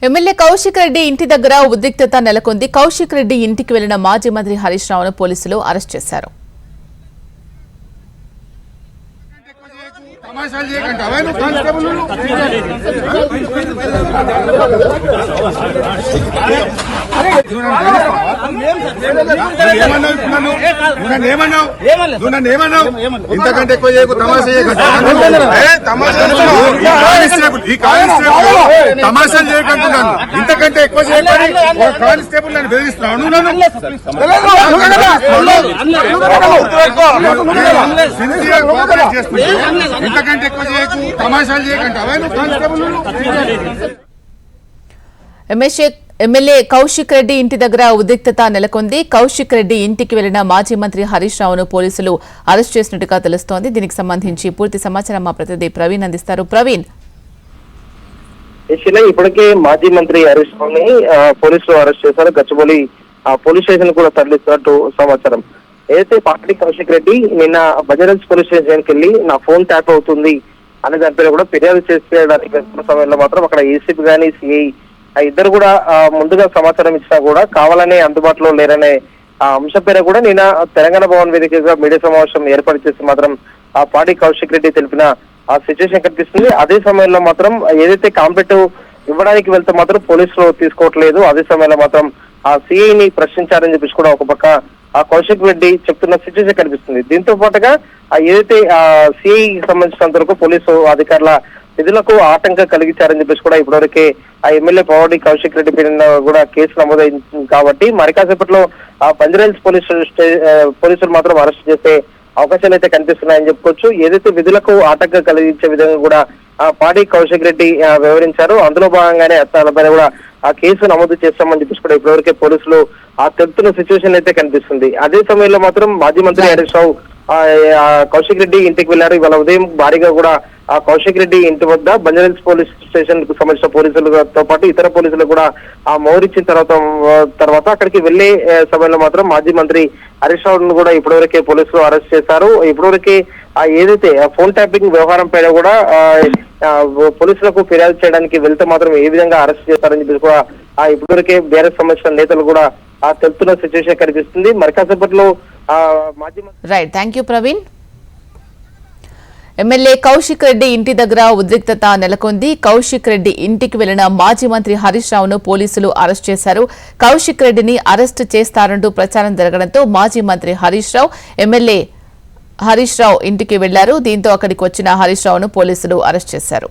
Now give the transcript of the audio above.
MLA Kaushik Reddy ఇంటి దగ్గర ఉద్రిక్తత నెలకొంది. కౌశిక్ రెడ్డి ఇంటికి వెళ్లిన మాజీ మంత్రి హరీష్ రావును పోలీసులు అరెస్ట్ చేశారు. ఇంతకంటే ఎక్కువ తమాషాలు చేయకుంటున్నాను. ఇంతకంటే ఎక్కువ చేయకని కానిస్టేబుల్ నన్ను బెదిరిస్తున్నాను. ఇంతకంటే ఎక్కువ చేయకు, తమాషాలు చేయకంటే ఎమ్మెల్యే కౌశిక్ రెడ్డి ఇంటి దగ్గర ఉద్రిక్తత నెలకొంది. కౌశిక్ రెడ్డి ఇంటికి వెళ్లిన మాజీ మంత్రి హరీష్ రావును పోలీసులు అరెస్ట్ చేసినట్టుగా తెలుస్తోంది. దీనికి సంబంధించి పూర్తి సమాచారం మా ప్రతినిధి ప్రవీణ్ అందిస్తారు. ప్రవీణ్, ఇప్పటికే మాజీ మంత్రి హరీష్ రావుని పోలీసులు అరెస్ట్ చేశారు. గచ్చిబౌలి పోలీస్ స్టేషన్ కూడా తరలిస్తున్నట్టు సమాచారం. ఏదైతే పార్టీ కౌశిక్ రెడ్డి నిన్న బజరంజ్ పోలీస్ స్టేషన్కి వెళ్లి నా ఫోన్ ట్యాప్ అవుతుంది అనే దానిపైన కూడా ఫిర్యాదు చేసేయడానికి వెళ్తున్న సమయంలో మాత్రం అక్కడ ఏసీపీ గానీ సిఐ ఇద్దరు కూడా ముందుగా సమాచారం ఇచ్చినా కూడా కావాలనే అందుబాటులో లేరనే అంశం పేర కూడా నిన్న తెలంగాణ భవన్ వేదికగా మీడియా సమావేశం ఏర్పాటు చేసి మాత్రం ఆ పార్టీ కౌశిక్ రెడ్డి తెలిపిన ఆ సిచ్యువేషన్ కనిపిస్తుంది. అదే సమయంలో మాత్రం ఏదైతే కాంప్లైంట్ ఇవ్వడానికి వెళ్తే మాత్రం పోలీసులు తీసుకోవట్లేదు. అదే సమయంలో మాత్రం ఆ సిఐని ప్రశ్నించారని చెప్పేసి కూడా ఒక పక్క ఆ కౌశిక్ రెడ్డి చెప్తున్న సిచ్యువేషన్ కనిపిస్తుంది. దీంతో పాటుగా ఏదైతే సిఐకి సంబంధించినంత వరకు పోలీసు అధికారుల విధులకు ఆటంకం కలిగించారని చెప్పేసి కూడా ఇప్పటివరకే ఆ ఎమ్మెల్యే పార్టీ కౌశిక్ రెడ్డి పైన కూడా కేసు నమోదైంది. కాబట్టి మరి కాసేపట్లో ఆ బంజారాహిల్స్ పోలీసులు మాత్రం అరెస్ట్ చేసే అవకాశాలు అయితే కనిపిస్తున్నాయని చెప్పుకోవచ్చు. ఏదైతే విధులకు ఆటంకం కలిగించే విధంగా కూడా ఆ పార్టీ కౌశిక్ రెడ్డి వివరించారు. అందులో భాగంగానే తనపైన కూడా ఆ కేసు నమోదు చేస్తామని చెప్పేసి కూడా ఇప్పటివరకే పోలీసులు తెలుపుతున్న సిచ్యువేషన్ అయితే కనిపిస్తుంది. అదే సమయంలో మాత్రం మాజీ మంత్రి హరీష్ రావు కౌశిక్ రెడ్డి ఇంటికి వెళ్లారు. ఇవాళ ఉదయం భారీగా కూడా ఆ కౌశిక్ రెడ్డి ఇంటి వద్ద బంజారాహిల్స్ పోలీస్ స్టేషన్ కు సంబంధించిన పోలీసులతో పాటు ఇతర పోలీసులు కూడా ఆ మోహరించిన తర్వాత అక్కడికి వెళ్లే సమయంలో మాత్రం మాజీ మంత్రి హరీష్ రావును కూడా ఇప్పటివరకే పోలీసులు అరెస్ట్ చేశారు. ఇప్పటివరకే ఏదైతే ఫోన్ ట్యాపింగ్ వ్యవహారం పైన కూడా పోలీసులకు ఫిర్యాదు చేయడానికి వెళ్తే మాత్రం ఏ విధంగా అరెస్ట్ చేస్తారని చెప్పి కూడా ఇప్పటివరకే బీఆర్ఎస్ సంబంధించిన నేతలు కూడా తెలుపుతున్న సిచ్యువేషన్ కనిపిస్తుంది. మరి కాసేపట్లో మాజీ right, thank you Praveen. MLA Kaushik Reddy ఇంటి దగ్గర ఉద్రిక్తత నెలకొంది. కౌశిక్ రెడ్డి ఇంటికి వెళ్లిన మాజీ మంత్రి హరీష్ రావును పోలీసులు అరెస్ట్ చేశారు. కౌశిక్ రెడ్డిని అరెస్ట్ చేస్తారంటూ ప్రచారం జరగడంతో మాజీ మంత్రి హరీష్ రావు ఎమ్మెల్యే హరీష్ రావు ఇంటికి వెళ్లారు. దీంతో అక్కడికి వచ్చిన హరీష్ రావును పోలీసులు అరెస్ట్ చేశారు.